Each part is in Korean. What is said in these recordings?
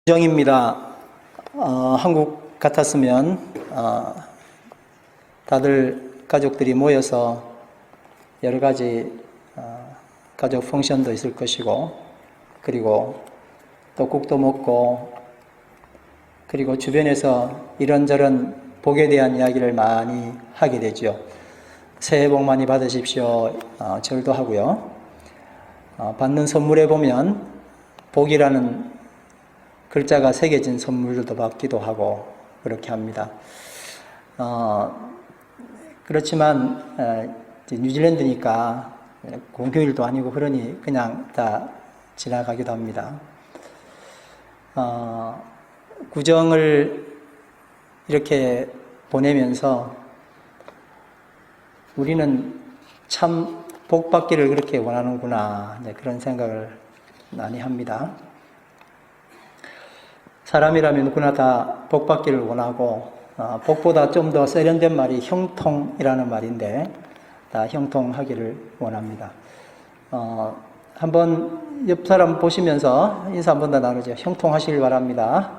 정입니다. 한국 같았으면 다들 가족들이 모여서 여러 가지 가족 펑션도 있을 것이고, 그리고 또 국도 먹고, 그리고 주변에서 이런저런 복에 대한 이야기를 많이 하게 되죠. 새해 복 많이 받으십시오. 절도 하고요. 받는 선물에 보면 복이라는 글자가 새겨진 선물도 받기도 하고 그렇게 합니다. 그렇지만 뉴질랜드니까 공휴일도 아니고 그러니 그냥 다 지나가기도 합니다. 구정을 이렇게 보내면서 우리는 참 복받기를 그렇게 원하는구나, 그런 생각을 많이 합니다. 사람이라면 누구나 다 복받기를 원하고, 복보다 좀 더 세련된 말이 형통이라는 말인데, 다 형통하기를 원합니다. 한번 옆 사람 보시면서 인사 한 번 더 나누죠. 형통하시길 바랍니다.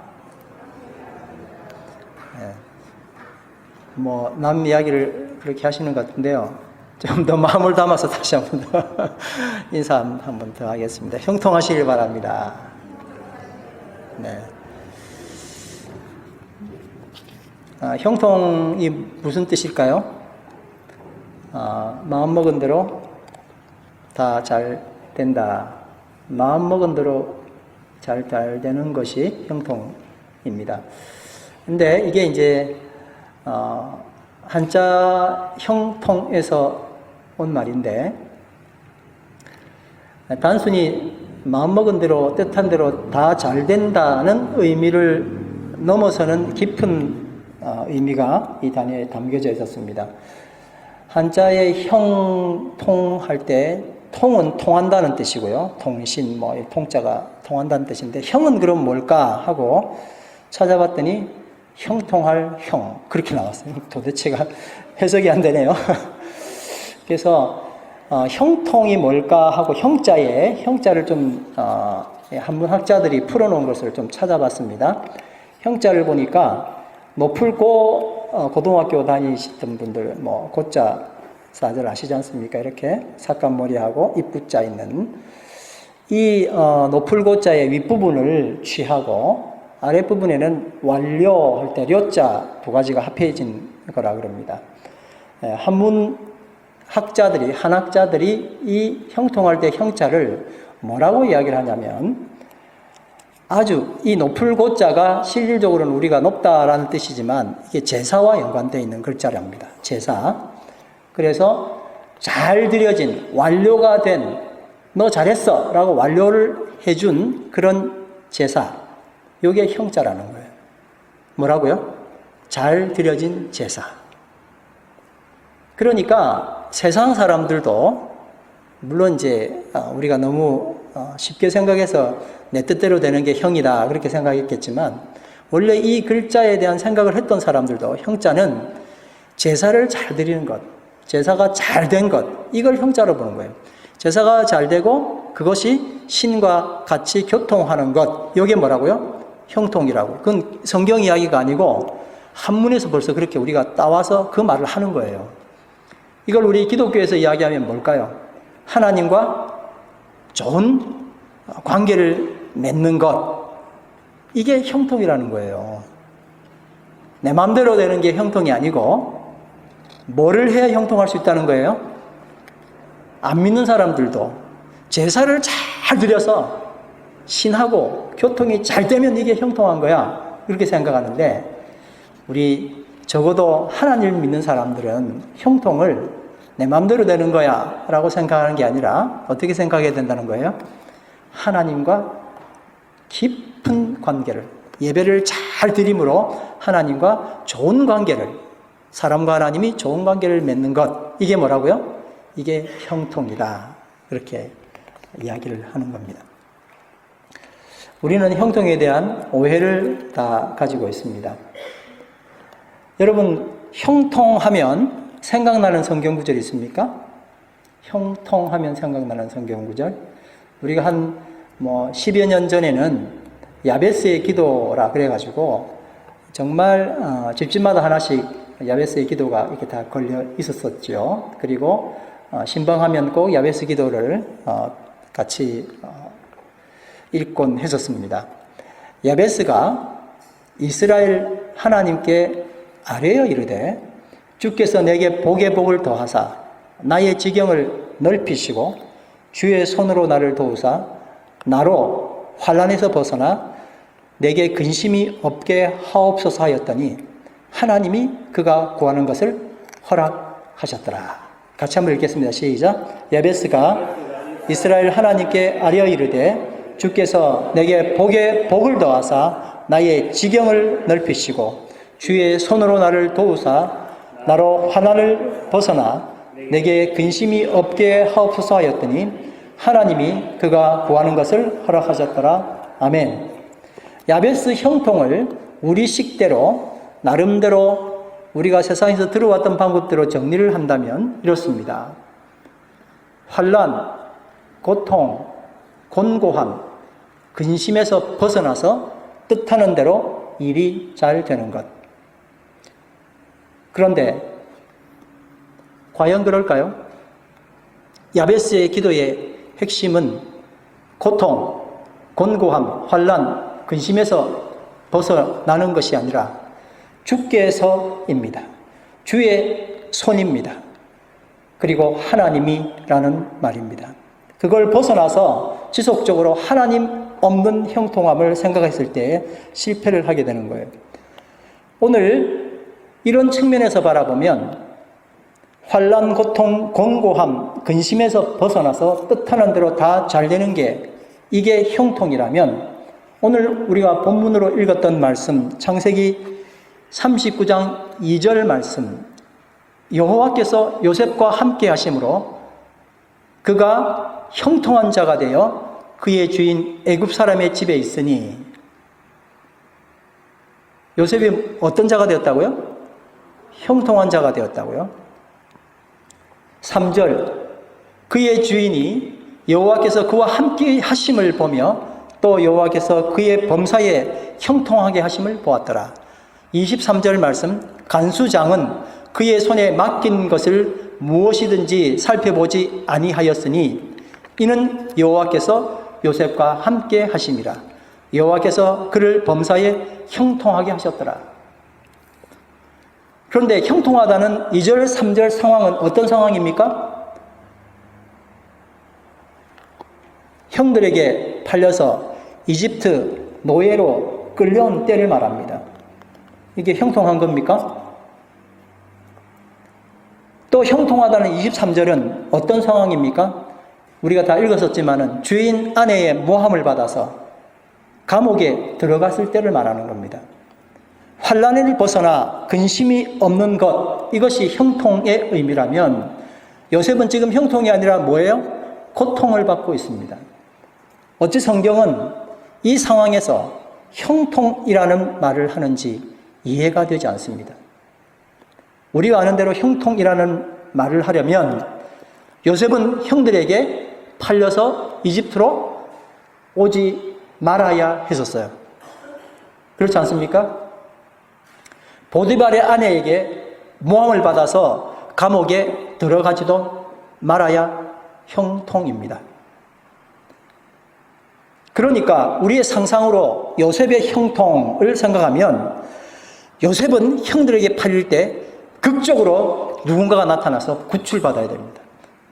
남 이야기를 그렇게 하시는 것 같은데요. 좀 더 마음을 담아서 다시 한 번 더 인사 한 번 더 하겠습니다. 형통하시길 바랍니다. 네. 형통이 무슨 뜻일까요? 마음먹은 대로 다 잘 된다. 마음먹은 대로 잘 되는 것이 형통입니다. 근데 이게 이제 한자 형통에서 온 말인데, 단순히 마음먹은 대로 뜻한 대로 다 잘 된다는 의미를 넘어서는 깊은 의미가 이 단어에 담겨져 있었습니다. 한자의 형통할 때 통은 통한다는 뜻이고요. 통신, 통자가 통한다는 뜻인데, 형은 그럼 뭘까 하고 찾아봤더니 형통할 형, 그렇게 나왔어요. 도대체가 해석이 안 되네요. 그래서 형통이 뭘까 하고 형자를 좀 한문학자들이 풀어놓은 것을 좀 찾아봤습니다. 형자를 보니까 높을고 고등학교 다니시던 분들 고자 사절 아시지 않습니까? 이렇게 삭감머리하고 입구자 있는 이 높을고자의 윗부분을 취하고 아랫부분에는 완료할 때 료자 두 가지가 합해진 거라 그럽니다. 한학자들이 이 형통할 때 형자를 뭐라고 이야기를 하냐면, 아주 이 높을 고자가 실질적으로는 우리가 높다라는 뜻이지만 이게 제사와 연관되어 있는 글자랍니다. 제사. 그래서 잘 들여진, 완료가 된, 너 잘했어 라고 완료를 해준 그런 제사, 이게 형자라는 거예요. 뭐라고요? 잘 들여진 제사. 그러니까 세상 사람들도 물론 이제 우리가 너무 쉽게 생각해서 내 뜻대로 되는 게 형이다 그렇게 생각했겠지만, 원래 이 글자에 대한 생각을 했던 사람들도 형자는 제사를 잘 드리는 것, 제사가 잘 된 것, 이걸 형자로 보는 거예요. 제사가 잘 되고 그것이 신과 같이 교통하는 것, 이게 뭐라고요? 형통이라고. 그건 성경 이야기가 아니고 한문에서 벌써 그렇게 우리가 따와서 그 말을 하는 거예요. 이걸 우리 기독교에서 이야기하면 뭘까요? 하나님과 좋은 관계를 맺는 것, 이게 형통이라는 거예요. 내 마음대로 되는 게 형통이 아니고 뭐를 해야 형통할 수 있다는 거예요? 안 믿는 사람들도 제사를 잘 드려서 신하고 교통이 잘 되면 이게 형통한 거야, 이렇게 생각하는데, 우리 적어도 하나님을 믿는 사람들은 형통을 내 마음대로 되는 거야 라고 생각하는 게 아니라 어떻게 생각해야 된다는 거예요? 하나님과 깊은 관계를, 예배를 잘 드림으로 하나님과 좋은 관계를, 사람과 하나님이 좋은 관계를 맺는 것, 이게 뭐라고요? 이게 형통이다, 그렇게 이야기를 하는 겁니다. 우리는 형통에 대한 오해를 다 가지고 있습니다. 여러분, 형통하면 생각나는 성경 구절이 있습니까? 형통하면 생각나는 성경 구절? 우리가 한 10여 년 전에는 야베스의 기도라 그래가지고 정말 집집마다 하나씩 야베스의 기도가 이렇게 다 걸려 있었었죠. 그리고 신방하면 꼭 야베스 기도를 같이 읽곤 했었습니다. 야베스가 이스라엘 하나님께 아뢰어 이르되 주께서 내게 복의 복을 더하사 나의 지경을 넓히시고 주의 손으로 나를 도우사 나로 환난에서 벗어나 내게 근심이 없게 하옵소서 하였더니 하나님이 그가 구하는 것을 허락하셨더라. 같이 한번 읽겠습니다. 시작. 야베스가 이스라엘 하나님께 아뢰어 이르되 주께서 내게 복의 복을 더하사 나의 지경을 넓히시고 주의 손으로 나를 도우사 나로 환난을 벗어나 내게 근심이 없게 하옵소서 하였더니 하나님이 그가 구하는 것을 허락하셨더라. 아멘. 야베스 형통을 우리 식대로 나름대로 우리가 세상에서 들어왔던 방법대로 정리를 한다면 이렇습니다. 환난, 고통, 곤고함, 근심에서 벗어나서 뜻하는 대로 일이 잘 되는 것. 그런데 과연 그럴까요? 야베스의 기도의 핵심은 고통, 곤고함, 환난, 근심에서 벗어나는 것이 아니라 주께서입니다. 주의 손입니다. 그리고 하나님이라는 말입니다. 그걸 벗어나서 지속적으로 하나님 없는 형통함을 생각했을 때 실패를 하게 되는 거예요. 오늘 이런 측면에서 바라보면 환난, 고통, 곤고함, 근심에서 벗어나서 뜻하는 대로 다 잘 되는 게 이게 형통이라면 오늘 우리가 본문으로 읽었던 말씀 창세기 39장 2절 말씀 여호와께서 요셉과 함께 하심으로 그가 형통한 자가 되어 그의 주인 애굽 사람의 집에 있으니 요셉이 어떤 자가 되었다고요? 형통한 자가 되었다고요. 3절 그의 주인이 여호와께서 그와 함께 하심을 보며 또 여호와께서 그의 범사에 형통하게 하심을 보았더라. 23절 말씀 간수장은 그의 손에 맡긴 것을 무엇이든지 살펴보지 아니하였으니 이는 여호와께서 요셉과 함께 하심이라. 여호와께서 그를 범사에 형통하게 하셨더라. 그런데 형통하다는 2절, 3절 상황은 어떤 상황입니까? 형들에게 팔려서 이집트 노예로 끌려온 때를 말합니다. 이게 형통한 겁니까? 또 형통하다는 23절은 어떤 상황입니까? 우리가 다 읽었었지만은 주인 아내의 모함을 받아서 감옥에 들어갔을 때를 말하는 겁니다. 환난을 벗어나 근심이 없는 것, 이것이 형통의 의미라면 요셉은 지금 형통이 아니라 뭐예요? 고통을 받고 있습니다. 어찌 성경은 이 상황에서 형통이라는 말을 하는지 이해가 되지 않습니다. 우리가 아는 대로 형통이라는 말을 하려면 요셉은 형들에게 팔려서 이집트로 오지 말아야 했었어요. 그렇지 않습니까? 보디발의 아내에게 모함을 받아서 감옥에 들어가지도 말아야 형통입니다. 그러니까 우리의 상상으로 요셉의 형통을 생각하면 요셉은 형들에게 팔릴 때 극적으로 누군가가 나타나서 구출받아야 됩니다.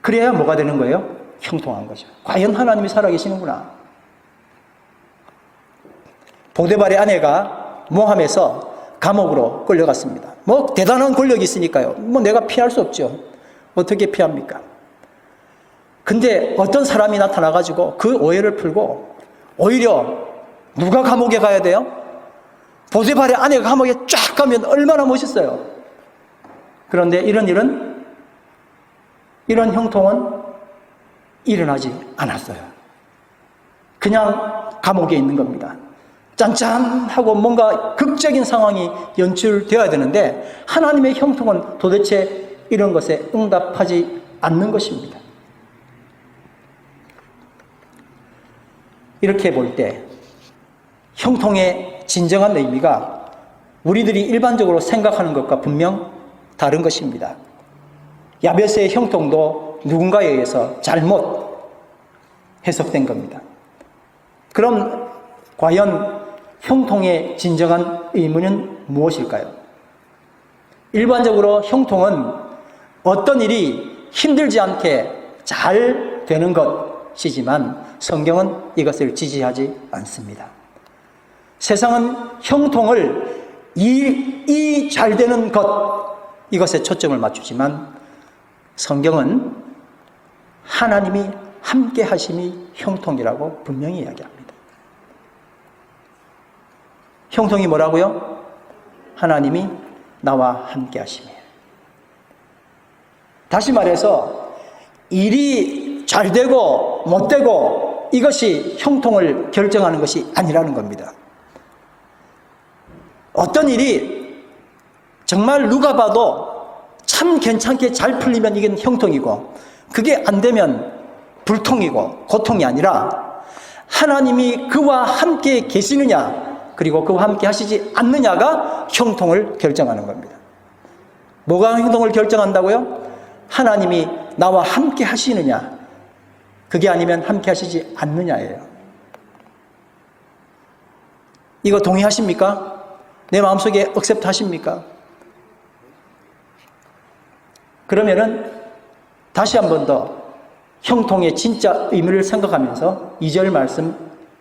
그래야 뭐가 되는 거예요? 형통한 거죠. 과연 하나님이 살아계시는구나. 보디발의 아내가 모함해서 감옥으로 끌려갔습니다. 뭐 대단한 권력이 있으니까요. 뭐 내가 피할 수 없죠. 어떻게 피합니까? 근데 어떤 사람이 나타나가지고 그 오해를 풀고 오히려 누가 감옥에 가야 돼요? 보디발의 아내가 감옥에 쫙 가면 얼마나 멋있어요. 그런데 이런 형통은 일어나지 않았어요. 그냥 감옥에 있는 겁니다. 짠짠하고 뭔가 극적인 상황이 연출되어야 되는데 하나님의 형통은 도대체 이런 것에 응답하지 않는 것입니다. 이렇게 볼 때 형통의 진정한 의미가 우리들이 일반적으로 생각하는 것과 분명 다른 것입니다. 야베스의 형통도 누군가에 의해서 잘못 해석된 겁니다. 그럼 과연 형통의 진정한 의미는 무엇일까요? 일반적으로 형통은 어떤 일이 힘들지 않게 잘 되는 것이지만 성경은 이것을 지지하지 않습니다. 세상은 형통을 일이 잘 되는 것, 이것에 초점을 맞추지만 성경은 하나님이 함께 하심이 형통이라고 분명히 이야기합니다. 형통이 뭐라고요? 하나님이 나와 함께 하심이에요. 다시 말해서 일이 잘 되고 못 되고 이것이 형통을 결정하는 것이 아니라는 겁니다. 어떤 일이 정말 누가 봐도 참 괜찮게 잘 풀리면 이게 형통이고, 그게 안 되면 불통이고 고통이 아니라 하나님이 그와 함께 계시느냐 그리고 그와 함께 하시지 않느냐가 형통을 결정하는 겁니다. 뭐가 형통을 결정한다고요? 하나님이 나와 함께 하시느냐, 그게 아니면 함께 하시지 않느냐예요. 이거 동의하십니까? 내 마음속에 억셉트 하십니까? 그러면은 다시 한 번 더 형통의 진짜 의미를 생각하면서 2절 말씀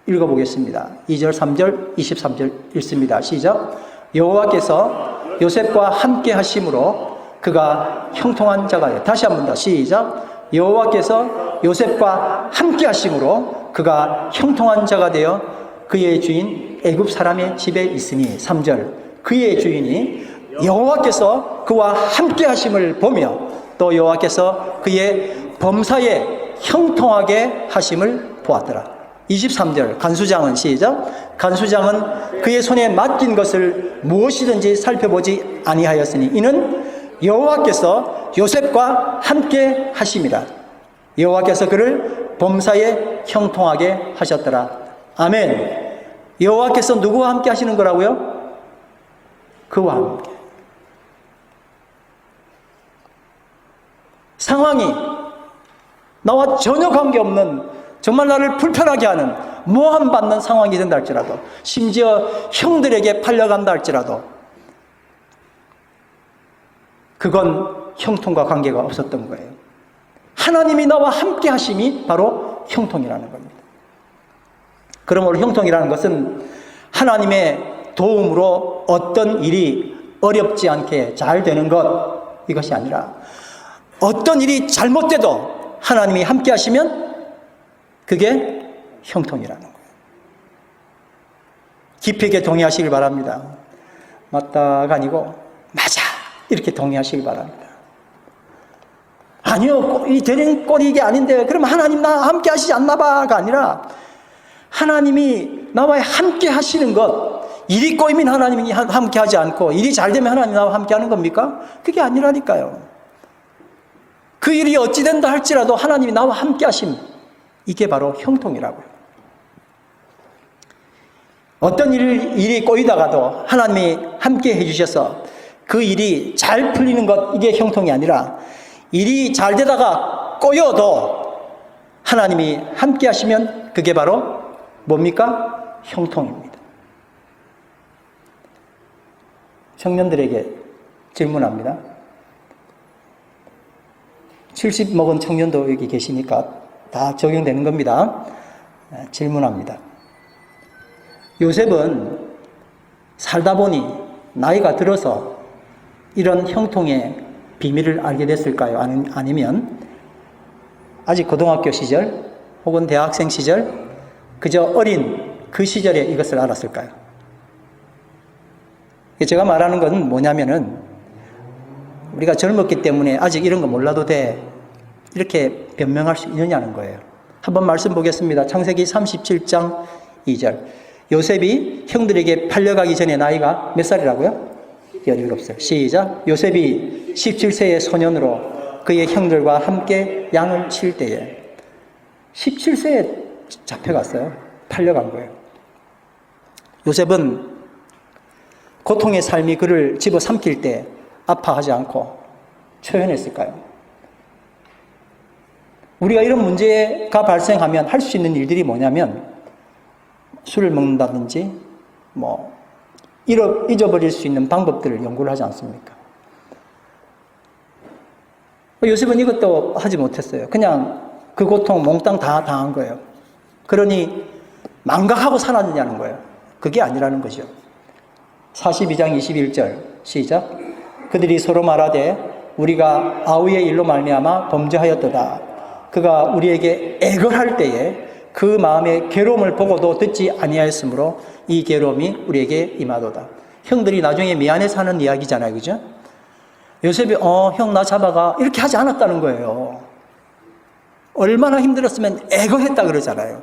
읽어보겠습니다. 2절, 3절, 23절 읽습니다. 시작. 여호와께서 요셉과 함께 하심으로 그가 형통한 자가 되어. 다시 한 번 더 시작. 여호와께서 요셉과 함께 하심으로 그가 형통한 자가 되어 그의 주인 애굽 사람의 집에 있으니. 3절. 그의 주인이 여호와께서 그와 함께 하심을 보며 또 여호와께서 그의 범사에 형통하게 하심을 보았더라. 23절. 간수장은 시작. 간수장은 그의 손에 맡긴 것을 무엇이든지 살펴보지 아니하였으니 이는 여호와께서 요셉과 함께 하심이라. 여호와께서 그를 범사에 형통하게 하셨더라. 아멘. 여호와께서 누구와 함께 하시는 거라고요? 그와 함께. 상황이 나와 전혀 관계없는, 정말 나를 불편하게 하는, 모함받는 상황이 된다 할지라도, 심지어 형들에게 팔려간다 할지라도 그건 형통과 관계가 없었던 거예요. 하나님이 나와 함께 하심이 바로 형통이라는 겁니다. 그러므로 형통이라는 것은 하나님의 도움으로 어떤 일이 어렵지 않게 잘 되는 것, 이것이 아니라 어떤 일이 잘못돼도 하나님이 함께 하시면 그게 형통이라는 거예요. 깊이 있게 동의하시길 바랍니다. 맞다가 아니고 맞아, 이렇게 동의하시길 바랍니다. 아니요, 이 되는 꼴이 이게 아닌데 그럼 하나님 나 함께 하시지 않나 봐가 아니라 하나님이 나와 함께 하시는 것, 일이 꼬이면 하나님이 함께 하지 않고 일이 잘 되면 하나님 나와 함께 하는 겁니까? 그게 아니라니까요. 그 일이 어찌 된다 할지라도 하나님이 나와 함께 하심, 이게 바로 형통이라고요. 어떤 일이 꼬이다가도 하나님이 함께 해주셔서 그 일이 잘 풀리는 것, 이게 형통이 아니라 일이 잘 되다가 꼬여도 하나님이 함께 하시면 그게 바로 뭡니까? 형통입니다. 청년들에게 질문합니다. 70 먹은 청년도 여기 계시니까 다 적용되는 겁니다. 질문합니다. 요셉은 살다 보니 나이가 들어서 이런 형통의 비밀을 알게 됐을까요? 아니면 아직 고등학교 시절 혹은 대학생 시절 그저 어린 그 시절에 이것을 알았을까요? 제가 말하는 건 뭐냐면은 우리가 젊었기 때문에 아직 이런 거 몰라도 돼, 이렇게 변명할 수 있느냐는 거예요. 한번 말씀 보겠습니다. 창세기 37장 2절. 요셉이 형들에게 팔려가기 전에 나이가 몇 살이라고요? 17살. 시작. 요셉이 17세의 소년으로 그의 형들과 함께 양을 칠 때에 17세에 잡혀갔어요. 팔려간 거예요. 요셉은 고통의 삶이 그를 집어삼킬 때 아파하지 않고 초연했을까요? 우리가 이런 문제가 발생하면 할 수 있는 일들이 뭐냐면 술을 먹는다든지 잊어버릴 수 있는 방법들을 연구를 하지 않습니까? 요셉은 이것도 하지 못했어요. 그냥 그 고통 몽땅 다 당한 거예요. 그러니 망각하고 살았느냐는 거예요. 그게 아니라는 거죠. 42장 21절 시작. 그들이 서로 말하되 우리가 아우의 일로 말미암아 범죄하였도다. 그가 우리에게 애걸할 때에 그 마음의 괴로움을 보고도 듣지 아니하였으므로 이 괴로움이 우리에게 임하도다. 형들이 나중에 미안해서 하는 이야기잖아요. 그죠? 요셉이 형 나 잡아가 이렇게 하지 않았다는 거예요. 얼마나 힘들었으면 애걸했다 그러잖아요.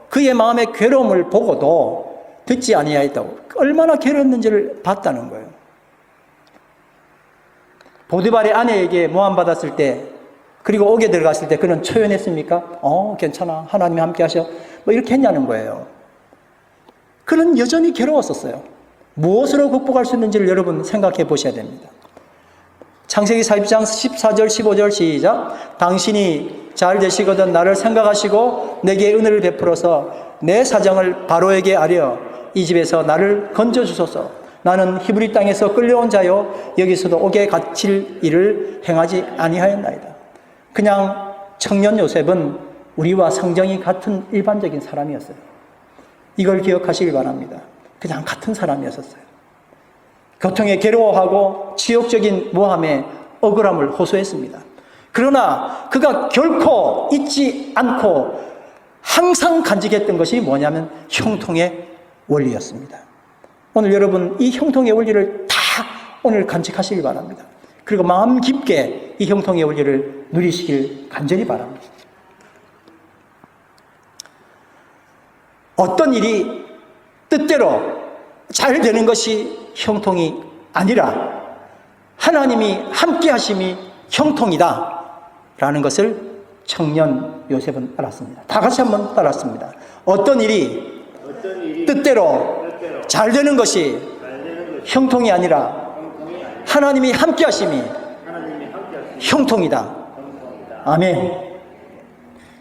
그의 마음의 괴로움을 보고도 듣지 아니하였다고. 얼마나 괴로웠는지를 봤다는 거예요. 보디발의 아내에게 모함받았을 때 그리고 옥에 들어갔을 때 그는 초연했습니까? 괜찮아. 하나님이 함께 하셔. 이렇게 했냐는 거예요. 그는 여전히 괴로웠었어요. 무엇으로 극복할 수 있는지를 여러분 생각해 보셔야 됩니다. 창세기 42장 14절 15절 시작. 당신이 잘 되시거든 나를 생각하시고 내게 은혜를 베풀어서 내 사정을 바로에게 아려 이 집에서 나를 건져주소서. 나는 히브리 땅에서 끌려온 자요 여기서도 옥에 갇힐 일을 행하지 아니하였나이다. 그냥 청년 요셉은 우리와 성정이 같은 일반적인 사람이었어요. 이걸 기억하시길 바랍니다. 그냥 같은 사람이었어요. 고통에 괴로워하고 지역적인 모함에 억울함을 호소했습니다. 그러나 그가 결코 잊지 않고 항상 간직했던 것이 뭐냐면 형통의 원리였습니다. 오늘 여러분 이 형통의 원리를 다 오늘 간직하시길 바랍니다. 그리고 마음 깊게 이 형통의 원리를 누리시길 간절히 바랍니다. 어떤 일이 뜻대로 잘 되는 것이 형통이 아니라 하나님이 함께 하심이 형통이다 라는 것을 청년 요셉은 알았습니다. 다 같이 한번 따랐습니다. 어떤 일이 뜻대로 잘 되는 것이 형통이 아니라 하나님이 함께 하심이 형통이다. 아멘.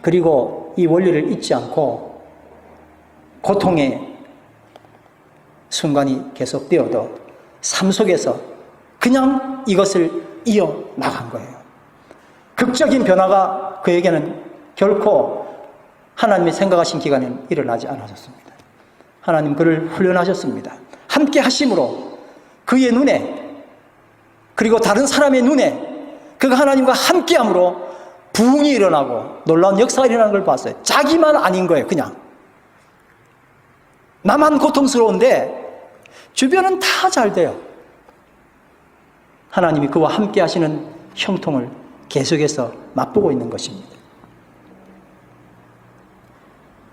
그리고 이 원리를 잊지 않고 고통의 순간이 계속되어도 삶 속에서 그냥 이것을 이어나간 거예요. 극적인 변화가 그에게는 결코 하나님이 생각하신 기간에는 일어나지 않았습니다. 하나님 그를 훈련하셨습니다. 함께 하심으로 그의 눈에 그리고 다른 사람의 눈에 그가 하나님과 함께함으로 부흥이 일어나고 놀라운 역사가 일어나는 걸 봤어요. 자기만 아닌 거예요. 그냥 나만 고통스러운데 주변은 다 잘 돼요. 하나님이 그와 함께 하시는 형통을 계속해서 맛보고 있는 것입니다.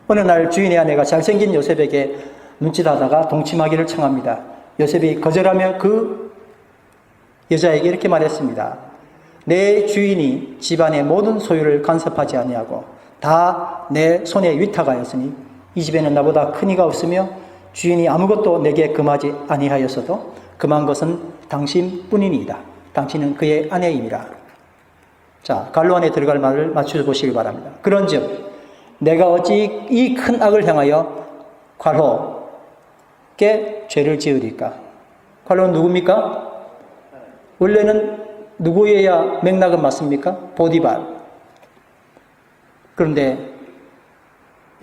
어느 날 주인의 아내가 잘생긴 요셉에게 눈짓하다가 동침하기를 청합니다. 요셉이 거절하며 그 여자에게 이렇게 말했습니다. 내 주인이 집안의 모든 소유를 간섭하지 아니하고 다 내 손에 위탁하였으니 이 집에는 나보다 큰 이가 없으며 주인이 아무것도 내게 금하지 아니하였어도 금한 것은 당신뿐이니이다. 당신은 그의 아내임이라. 자, 갈로 안에 들어갈 말을 맞춰 보시기 바랍니다. 그런즉 내가 어찌 이 큰 악을 행하여 과로께 죄를 지으리까? 과로는 누굽니까? 원래는 누구여야 맥락은 맞습니까? 보디발. 그런데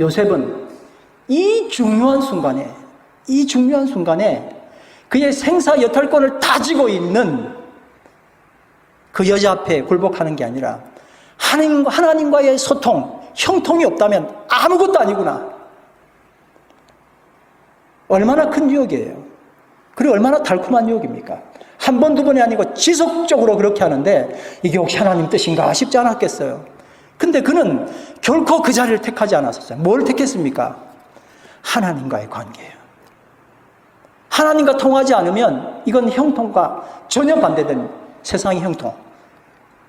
요셉은 이 중요한 순간에 그의 생사 여탈권을 다지고 있는 그 여자 앞에 굴복하는 게 아니라 하나님과의 소통, 형통이 없다면 아무것도 아니구나. 얼마나 큰 유혹이에요. 그리고 얼마나 달콤한 유혹입니까? 한 번, 두 번이 아니고 지속적으로 그렇게 하는데 이게 혹시 하나님 뜻인가 싶지 않았겠어요. 근데 그는 결코 그 자리를 택하지 않았었어요. 뭘 택했습니까? 하나님과의 관계예요. 하나님과 통하지 않으면 이건 형통과 전혀 반대된 세상의 형통,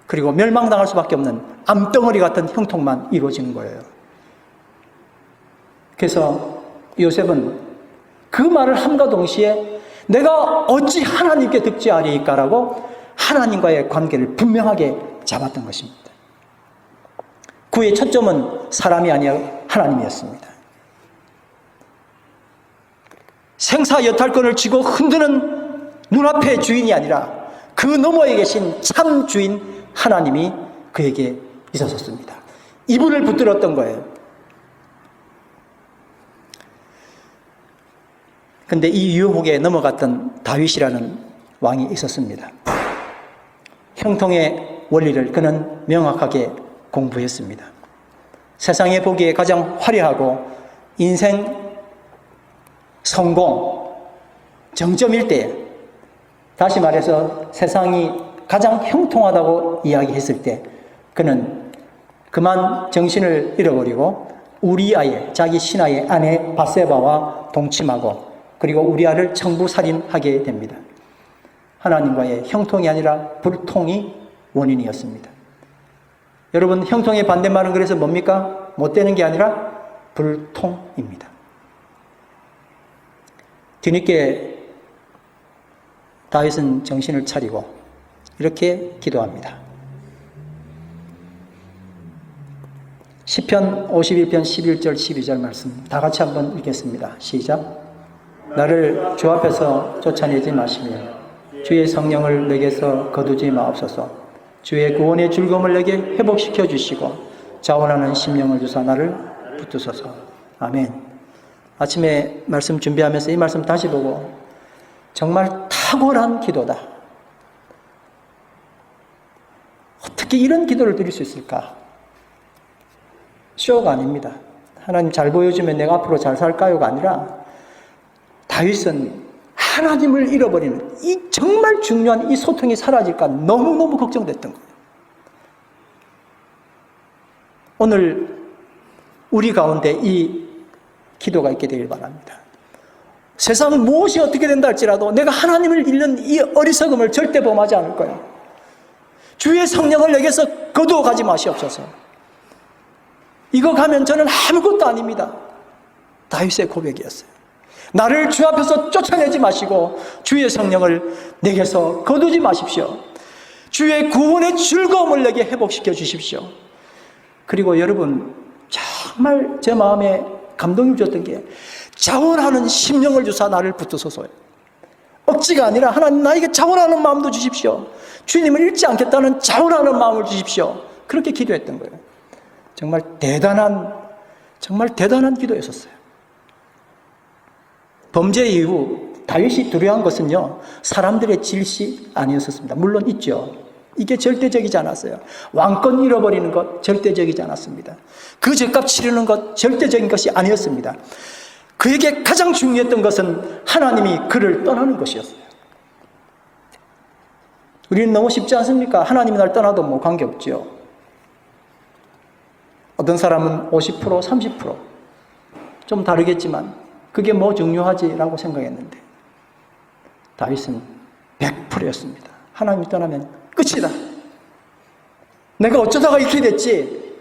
그리고 멸망당할 수밖에 없는 암덩어리 같은 형통만 이루어지는 거예요. 그래서 요셉은 그 말을 함과 동시에 내가 어찌 하나님께 득죄하리이까라고 하나님과의 관계를 분명하게 잡았던 것입니다. 그의 초점은 사람이 아니라 하나님이었습니다. 생사여탈권을 쥐고 흔드는 눈앞의 주인이 아니라 그 너머에 계신 참 주인 하나님이 그에게 있었습니다. 이분을 붙들었던 거예요. 근데 이 유혹에 넘어갔던 다윗이라는 왕이 있었습니다. 형통의 원리를 그는 명확하게 공부했습니다. 세상에 보기에 가장 화려하고 인생 성공 정점일 때, 다시 말해서 세상이 가장 형통하다고 이야기했을 때 그는 그만 정신을 잃어버리고 우리아의 자기 신하의 아내 바세바와 동침하고 그리고 우리아를 청부살인하게 됩니다. 하나님과의 형통이 아니라 불통이 원인이었습니다. 여러분, 형통의 반대말은 그래서 뭡니까? 못되는 게 아니라 불통입니다. 뒤늦게 다윗은 정신을 차리고 이렇게 기도합니다. 시편 51편 11절 12절 말씀 다 같이 한번 읽겠습니다. 시작. 나를 주 앞에서 쫓아내지 마시며 주의 성령을 내게서 거두지 마옵소서. 주의 구원의 즐거움을 내게 회복시켜 주시고 자원하는 심령을 주사 나를 붙드소서. 아멘. 아침에 말씀 준비하면서 이 말씀 다시 보고 정말 탁월한 기도다. 어떻게 이런 기도를 드릴 수 있을까? 쇼가 아닙니다. 하나님 잘 보여주면 내가 앞으로 잘 살까요가 아니라 다윗은 하나님을 잃어버리는 이 정말 중요한 이 소통이 사라질까 너무너무 걱정됐던 거예요. 오늘 우리 가운데 이 기도가 있게 되길 바랍니다. 세상 무엇이 어떻게 된다 할지라도 내가 하나님을 잃는 이 어리석음을 절대 범하지 않을 거예요. 주의 성령을 내게서 거두어 가지 마시옵소서. 이거 가면 저는 아무것도 아닙니다. 다윗의 고백이었어요. 나를 주 앞에서 쫓아내지 마시고 주의 성령을 내게서 거두지 마십시오. 주의 구원의 즐거움을 내게 회복시켜 주십시오. 그리고 여러분, 정말 제 마음에 감동이 줬던 게 자원하는 심령을 주사 나를 붙드소서요. 억지가 아니라 하나님 나에게 자원하는 마음도 주십시오. 주님을 잃지 않겠다는 자원하는 마음을 주십시오. 그렇게 기도했던 거예요. 정말 대단한 기도였었어요. 범죄 이후 다윗이 두려워한 것은요, 사람들의 질시 아니었습니다. 물론 있죠. 이게 절대적이지 않았어요. 왕권 잃어버리는 것 절대적이지 않았습니다. 그 죄값 치르는 것 절대적인 것이 아니었습니다. 그에게 가장 중요했던 것은 하나님이 그를 떠나는 것이었어요. 우리는 너무 쉽지 않습니까? 하나님이 날 떠나도 뭐 관계없죠. 어떤 사람은 50%, 30% 좀 다르겠지만 그게 뭐 중요하지라고 생각했는데 다윗은 100%였습니다. 하나님이 떠나면 끝이다. 내가 어쩌다가 이렇게 됐지?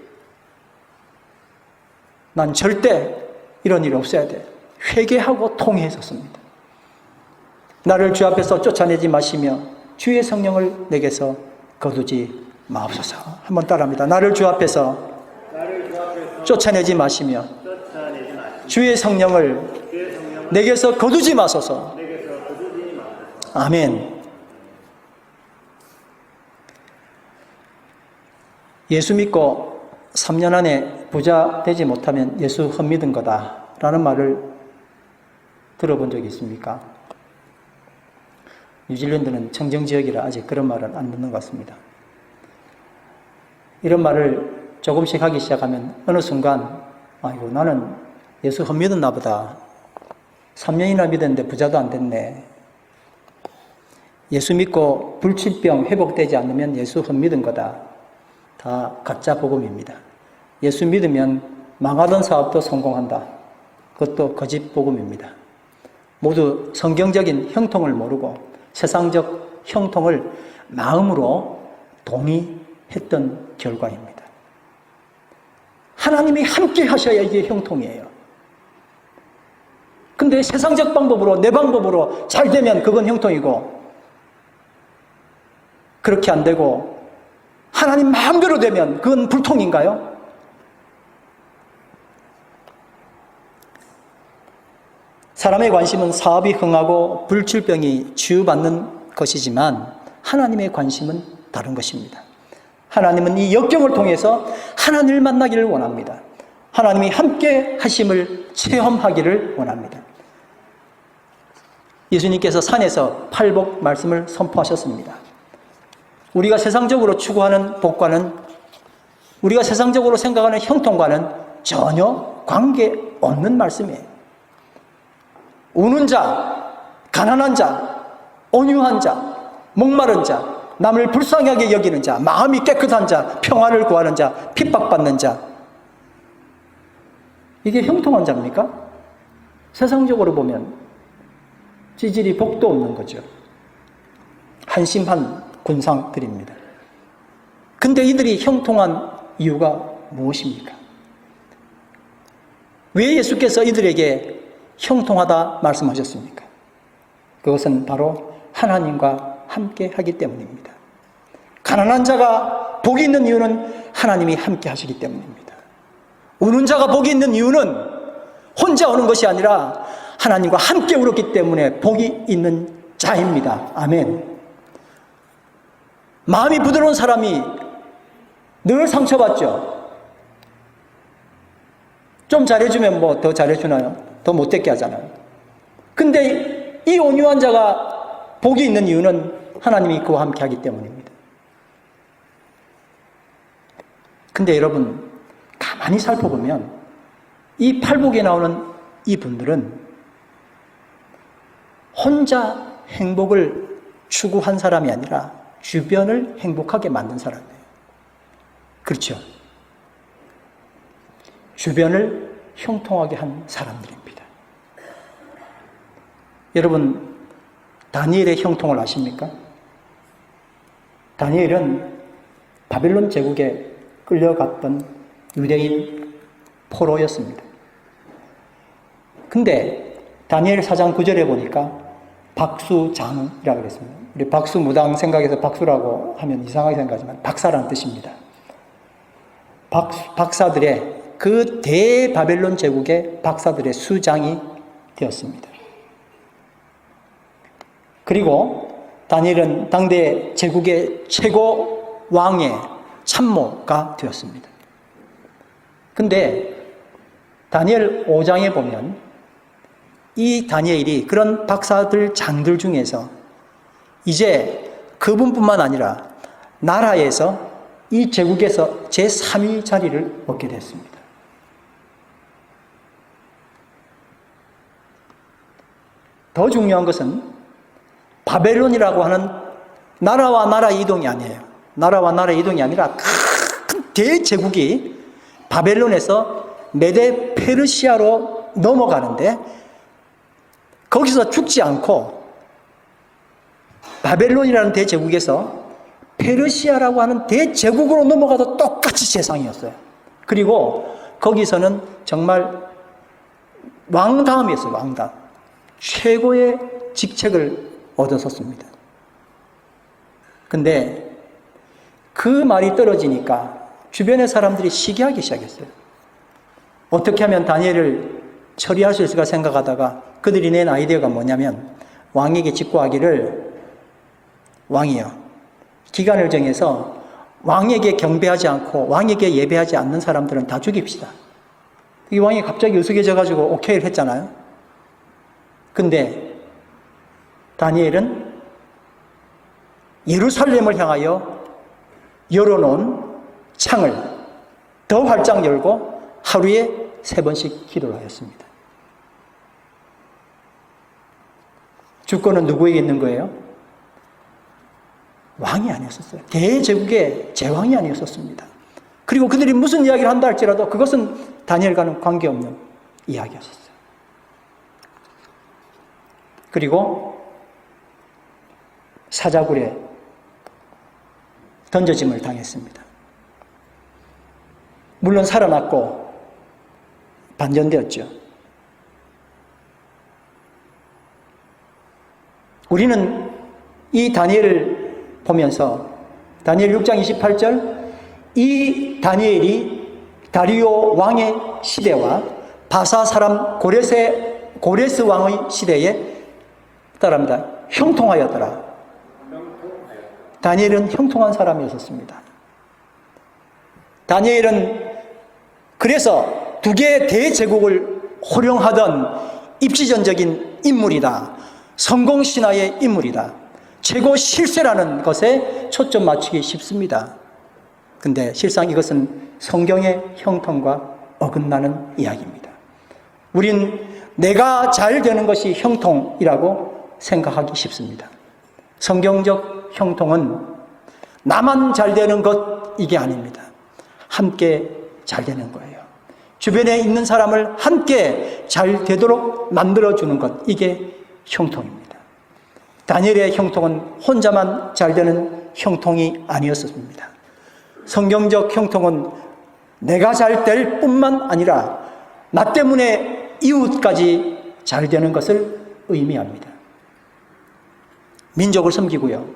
난 절대 이런 일이 없어야 돼. 회개하고 통회했었습니다. 나를 주 앞에서 쫓아내지 마시며 주의 성령을 내게서 거두지 마옵소서. 한번 따라합니다. 나를 주 앞에서 쫓아내지 마시며 주의 성령을 내게서 거두지 마소서. 아멘. 예수 믿고 3년 안에 부자 되지 못하면 예수 헛믿은 거다라는 말을 들어본 적이 있습니까? 뉴질랜드는 청정지역이라 아직 그런 말은 안 듣는 것 같습니다. 이런 말을 조금씩 하기 시작하면 어느 순간 아이고 나는 예수 헛믿었나 보다. 3년이나 믿었는데 부자도 안 됐네. 예수 믿고 불치병 회복되지 않으면 예수 헛믿은 거다. 다 가짜 복음입니다. 예수 믿으면 망하던 사업도 성공한다. 그것도 거짓 복음입니다. 모두 성경적인 형통을 모르고 세상적 형통을 마음으로 동의했던 결과입니다. 하나님이 함께 하셔야 이게 형통이에요. 근데 세상적 방법으로, 내 방법으로 잘 되면 그건 형통이고, 그렇게 안 되고 하나님 마음대로 되면 그건 불통인가요? 사람의 관심은 사업이 흥하고 불치병이 치유받는 것이지만 하나님의 관심은 다른 것입니다. 하나님은 이 역경을 통해서 하나님을 만나기를 원합니다. 하나님이 함께 하심을 체험하기를 원합니다. 예수님께서 산에서 팔복 말씀을 선포하셨습니다. 우리가 세상적으로 추구하는 복과는, 우리가 세상적으로 생각하는 형통과는 전혀 관계없는 말씀이에요. 우는 자, 가난한 자, 온유한 자, 목마른 자, 남을 불쌍하게 여기는 자, 마음이 깨끗한 자, 평안을 구하는 자, 핍박받는 자, 이게 형통한 자입니까? 세상적으로 보면 찌질이 복도 없는 거죠. 한심한 군상들입니다. 근데 이들이 형통한 이유가 무엇입니까? 왜 예수께서 이들에게 형통하다 말씀하셨습니까? 그것은 바로 하나님과 함께 하기 때문입니다. 가난한 자가 복이 있는 이유는 하나님이 함께 하시기 때문입니다. 우는 자가 복이 있는 이유는 혼자 우는 것이 아니라 하나님과 함께 울었기 때문에 복이 있는 자입니다. 아멘. 마음이 부드러운 사람이 늘 상처받죠. 좀 잘해주면 뭐 더 잘해주나요? 더 못되게 하잖아요. 근데 이 온유한 자가 복이 있는 이유는 하나님이 그와 함께 하기 때문입니다. 근데 여러분, 가만히 살펴보면 이 팔복에 나오는 이 분들은 혼자 행복을 추구한 사람이 아니라 주변을 행복하게 만든 사람이에요. 그렇죠? 주변을 형통하게 한 사람들입니다. 여러분, 다니엘의 형통을 아십니까? 다니엘은 바벨론 제국에 끌려갔던 유대인 포로였습니다. 근데 다니엘 4장 9절에 보니까 박수장이라고 그랬습니다. 우리 박수무당 생각해서 박수라고 하면 이상하게 생각하지만 박사라는 뜻입니다. 박사들의 그 대바벨론 제국의 박사들의 수장이 되었습니다. 그리고 다니엘은 당대 제국의 최고 왕의 참모가 되었습니다. 근데 다니엘 5장에 보면 이 다니엘이 그런 박사들 장들 중에서 이제 그분뿐만 아니라 나라에서 이 제국에서 제3위 자리를 얻게 됐습니다. 더 중요한 것은 바벨론이라고 하는 나라와 나라 이동이 아니에요. 나라와 나라 이동이 아니라 큰 대제국이 바벨론에서 메데 페르시아로 넘어가는데 거기서 죽지 않고 바벨론이라는 대제국에서 페르시아라고 하는 대제국으로 넘어가도 똑같이 세상이었어요. 그리고 거기서는 정말 왕다움이었어요. 왕다움. 최고의 직책을 얻었었습니다. 근데 그 말이 떨어지니까 주변의 사람들이 시기하기 시작했어요. 어떻게 하면 다니엘을 처리할 수 있을까 생각하다가 그들이 낸 아이디어가 뭐냐면 왕에게 직고하기를, 왕이요, 기간을 정해서 왕에게 경배하지 않고 왕에게 예배하지 않는 사람들은 다 죽입시다. 이 왕이 갑자기 으스개져가지고 오케이를 했잖아요. 근데 다니엘은 예루살렘을 향하여 열어놓은 창을 더 활짝 열고 하루에 3번씩 기도를 하였습니다. 주권은 누구에게 있는 거예요? 왕이 아니었었어요. 대제국의 제왕이 아니었었습니다. 그리고 그들이 무슨 이야기를 한다 할지라도 그것은 다니엘과는 관계없는 이야기였었어요. 그리고 사자굴에 던져짐을 당했습니다. 물론 살아났고 반전되었죠. 우리는 이 다니엘을 보면서 다니엘 6장 28절 이 다니엘이 다리오 왕의 시대와 바사 사람 고레스 왕의 시대에 따릅니다. 형통하였더라. 다니엘은 형통한 사람이었습니다. 다니엘은 그래서 두 개의 대제국을 호령하던 입지전적인 인물이다. 성공신화의 인물이다. 최고 실세라는 것에 초점 맞추기 쉽습니다. 근데 실상 이것은 성경의 형통과 어긋나는 이야기입니다. 우린 내가 잘 되는 것이 형통이라고 생각하기 쉽습니다. 성경적 형통은 나만 잘 되는 것 이게 아닙니다. 함께 잘 되는 거예요. 주변에 있는 사람을 함께 잘 되도록 만들어주는 것 이게 형통입니다. 다니엘의 형통은 혼자만 잘 되는 형통이 아니었습니다. 성경적 형통은 내가 잘 될 뿐만 아니라 나 때문에 이웃까지 잘 되는 것을 의미합니다. 민족을 섬기고요.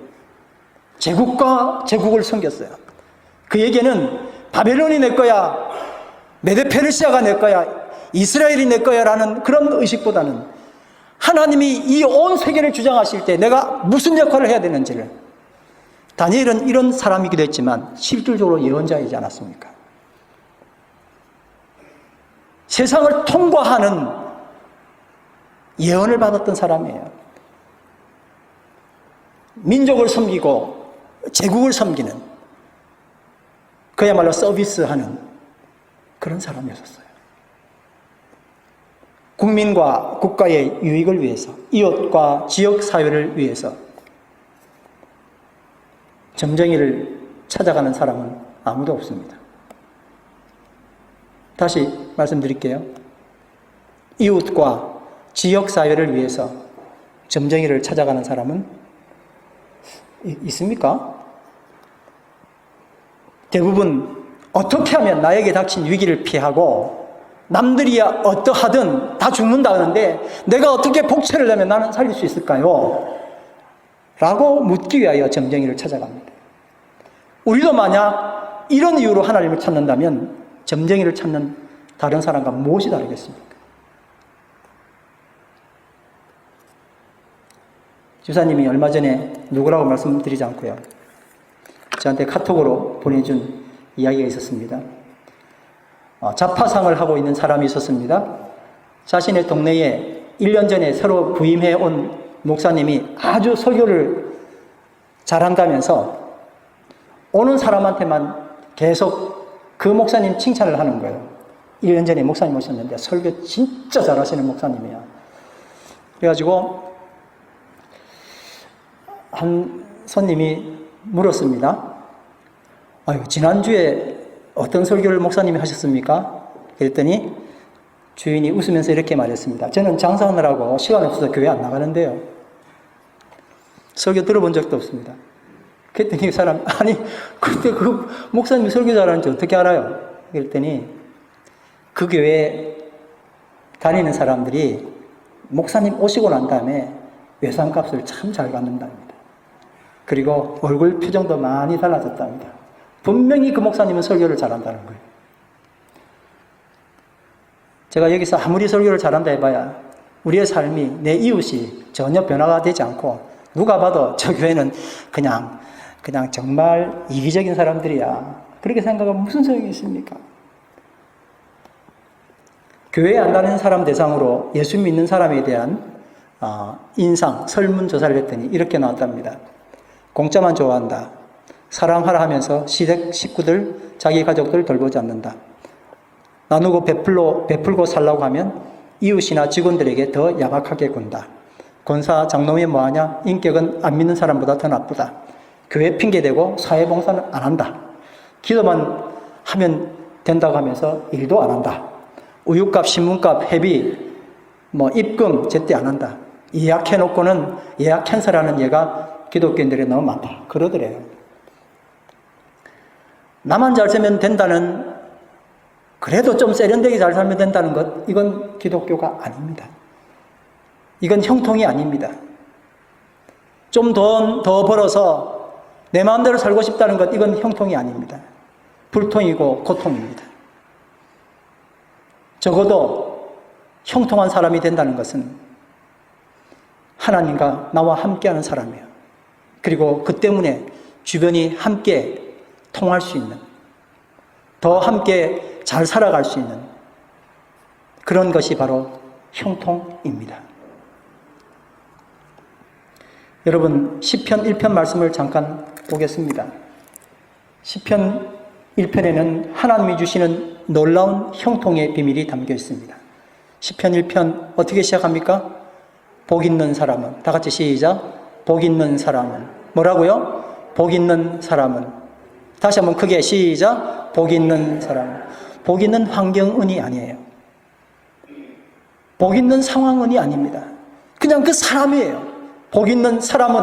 제국과 제국을 섬겼어요. 그에게는 바벨론이 내 거야, 메데페르시아가 내 거야, 이스라엘이 내 거야 라는 그런 의식보다는 하나님이 이 온 세계를 주장하실 때 내가 무슨 역할을 해야 되는지를, 다니엘은 이런 사람이기도 했지만 실질적으로 예언자이지 않았습니까? 세상을 통과하는 예언을 받았던 사람이에요. 민족을 섬기고 제국을 섬기는, 그야말로 서비스하는 그런 사람이었어요. 국민과 국가의 유익을 위해서, 이웃과 지역 사회를 위해서 점쟁이를 찾아가는 사람은 아무도 없습니다. 다시 말씀드릴게요. 이웃과 지역 사회를 위해서 점쟁이를 찾아가는 사람은 있습니까? 대부분 어떻게 하면 나에게 닥친 위기를 피하고 남들이야 어떠하든 다 죽는다 하는데 내가 어떻게 복체를 내면 나는 살릴 수 있을까요? 라고 묻기 위하여 점쟁이를 찾아갑니다. 우리도 만약 이런 이유로 하나님을 찾는다면 점쟁이를 찾는 다른 사람과 무엇이 다르겠습니까? 주사님이 얼마 전에 누구라고 말씀드리지 않고요, 저한테 카톡으로 보내준 이야기가 있었습니다. 자파상을 하고 있는 사람이 있었습니다. 자신의 동네에 1년 전에 새로 부임해 온 목사님이 아주 설교를 잘한다면서 오는 사람한테만 계속 그 목사님 칭찬을 하는 거예요. 1년 전에 목사님 오셨는데 설교 진짜 잘하시는 목사님이야. 그래가지고 한 손님이 물었습니다. 아유, 지난주에 어떤 설교를 목사님이 하셨습니까? 그랬더니 주인이 웃으면서 이렇게 말했습니다. 저는 장사하느라고 시간 없어서 교회 안 나가는데요, 설교 들어본 적도 없습니다. 그랬더니 그 사람, 아니 그때 그 목사님이 설교 잘하는지 어떻게 알아요? 그랬더니 그 교회에 다니는 사람들이 목사님 오시고 난 다음에 외상값을 참 잘 받는답니다. 그리고 얼굴 표정도 많이 달라졌답니다. 분명히 그 목사님은 설교를 잘한다는 거예요. 제가 여기서 아무리 설교를 잘한다 해봐야 우리의 삶이, 내 이웃이 전혀 변화가 되지 않고 누가 봐도 저 교회는 그냥 정말 이기적인 사람들이야, 그렇게 생각하면 무슨 소용이 있습니까? 교회에 안 다니는 사람 대상으로 예수 믿는 사람에 대한 인상, 설문조사를 했더니 이렇게 나왔답니다. 공짜만 좋아한다. 사랑하라 하면서 시댁 식구들, 자기 가족들 돌보지 않는다. 나누고 베풀고 살라고 하면 이웃이나 직원들에게 더 야박하게 군다. 권사, 장로면 뭐하냐? 인격은 안 믿는 사람보다 더 나쁘다. 교회 핑계대고 사회봉사는 안 한다. 기도만 하면 된다고 하면서 일도 안 한다. 우유값, 신문값, 회비, 입금 제때 안 한다. 예약해놓고는 예약 캔슬하는 예가 기독교인들이 너무 많다. 그러더래요. 나만 잘 살면 된다는, 그래도 좀 세련되게 잘 살면 된다는 것, 이건 기독교가 아닙니다. 이건 형통이 아닙니다. 좀 더 벌어서 내 마음대로 살고 싶다는 것, 이건 형통이 아닙니다. 불통이고 고통입니다. 적어도 형통한 사람이 된다는 것은 하나님과 나와 함께하는 사람이에요. 그리고 그 때문에 주변이 함께 통할 수 있는, 더 함께 잘 살아갈 수 있는 그런 것이 바로 형통입니다. 여러분, 시편 1편 말씀을 잠깐 보겠습니다. 시편 1편에는 하나님이 주시는 놀라운 형통의 비밀이 담겨 있습니다. 시편 1편 어떻게 시작합니까? 복 있는 사람은, 다 같이 시작. 복 있는 사람은 뭐라고요? 복 있는 사람은. 다시 한번 크게 시작. 복 있는 사람은. 복 있는 환경은이 아니에요. 복 있는 상황은이 아닙니다. 그냥 그 사람이에요. 복 있는 사람은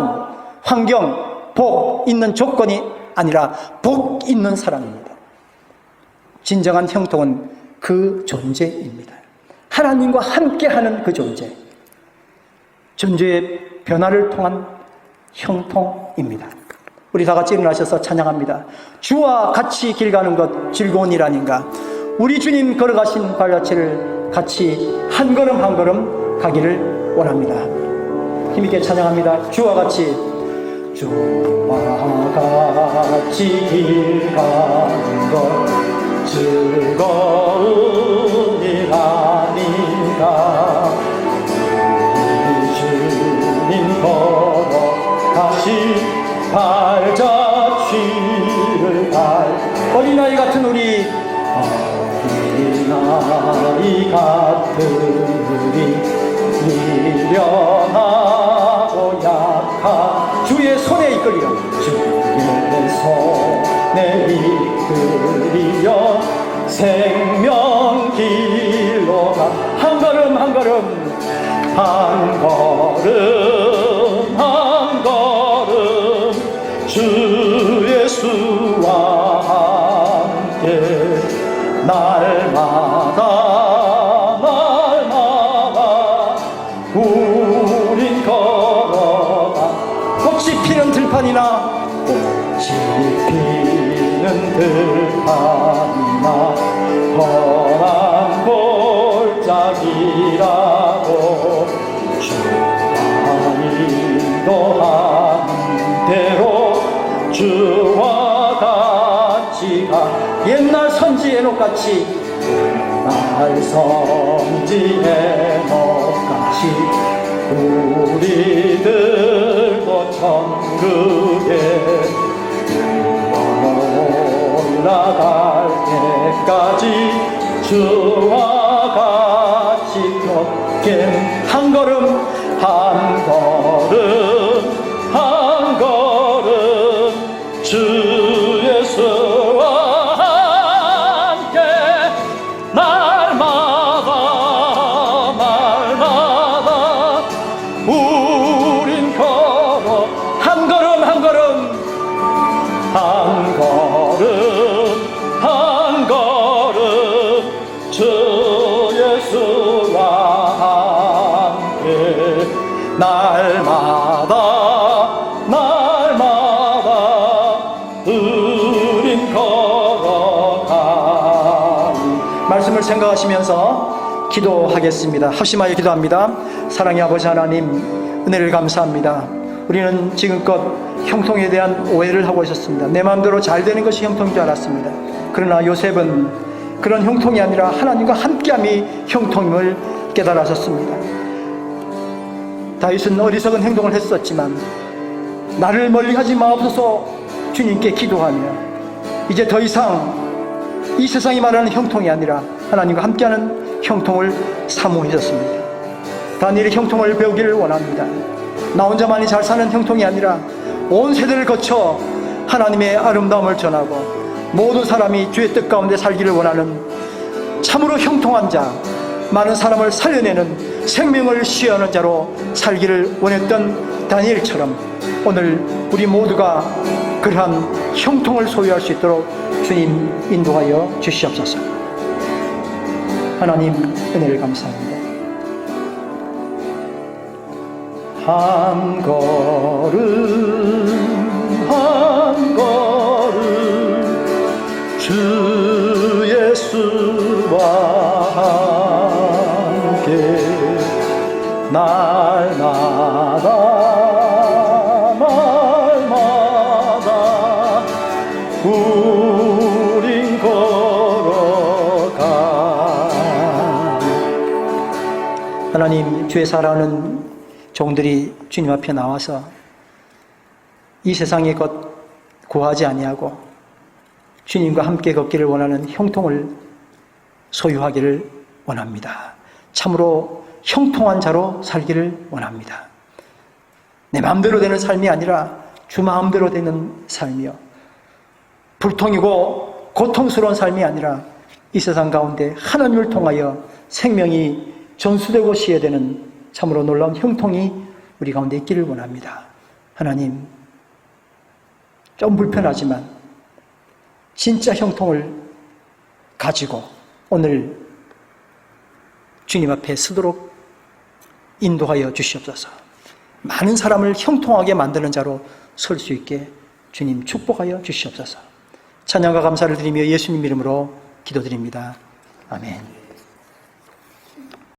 환경, 복 있는 조건이 아니라 복 있는 사람입니다. 진정한 형통은 그 존재입니다. 하나님과 함께하는 그 존재. 존재의 변화를 통한 형통입니다. 우리 다 같이 일어나셔서 찬양합니다. 주와 같이 길 가는 것 즐거운 일 아닌가. 우리 주님 걸어가신 발자취를 같이 한 걸음 한 걸음 가기를 원합니다. 힘있게 찬양합니다. 주와 같이 길 가는 것 즐거운 일 아닌가. 우리 주님 걸어가신 발자취를 어린아이 같은 우리 미련하고 약한 주의 손에 이끌리어 주의 손에 이끌리어 생명길로 가 한 걸음 한 걸음 한 걸음 한 걸음 주 예수와 함께 날마다 우린 걸어가 꽃이 피는 들판이나 꽃이 피는 들판이나 험한 골짜기라고 주가 인도한 대로 주와 같이 가. 옛날 선지 에녹같이 옛날 선지 에녹같이 우리들도 천국에 올라갈 때까지 주와 같이 걷게 한 걸음 한 걸음 한 걸음 주 예수와 함께 날마다 우린 걸어 한 걸음 한 걸음 한 걸음 한 걸음 주 예수와 함께 날마다 우린 걸어가니. 말씀을 생각하시면서 기도하겠습니다. 합심하여 기도합니다. 사랑의 아버지 하나님, 은혜를 감사합니다. 우리는 지금껏 형통에 대한 오해를 하고 있었습니다. 내 마음대로 잘 되는 것이 형통인 줄 알았습니다. 그러나 요셉은 그런 형통이 아니라 하나님과 함께함이 형통임을 깨달았었습니다. 다윗은 어리석은 행동을 했었지만 나를 멀리하지 마옵소서 주님께 기도하며 이제 더 이상 이 세상이 말하는 형통이 아니라 하나님과 함께하는 형통을 사모하셨습니다. 다니엘의 형통을 배우기를 원합니다. 나 혼자만이 잘 사는 형통이 아니라 온 세대를 거쳐 하나님의 아름다움을 전하고 모든 사람이 주의 뜻 가운데 살기를 원하는 참으로 형통한 자, 많은 사람을 살려내는 생명을 시하는 자로 살기를 원했던 다니엘처럼 오늘 우리 모두가 그러한 형통을 소유할 수 있도록 주님 인도하여 주시옵소서. 하나님 은혜를 감사합니다. 한 걸음 한 걸음 주 예수와 함께 날마다 우린 걸어가. 하나님, 주의 사랑하는 종들이 주님 앞에 나와서 이 세상의 것 구하지 아니하고 주님과 함께 걷기를 원하는 형통을 소유하기를 원합니다. 참으로 형통한 자로 살기를 원합니다. 내 마음대로 되는 삶이 아니라 주 마음대로 되는 삶이요, 불통이고 고통스러운 삶이 아니라 이 세상 가운데 하나님을 통하여 생명이 전수되고 시해되는 참으로 놀라운 형통이 우리 가운데 있기를 원합니다. 하나님, 좀 불편하지만 진짜 형통을 가지고 오늘 주님 앞에 서도록 인도하여 주시옵소서. 많은 사람을 형통하게 만드는 자로 설 수 있게 주님 축복하여 주시옵소서. 찬양과 감사를 드리며 예수님 이름으로 기도드립니다. 아멘.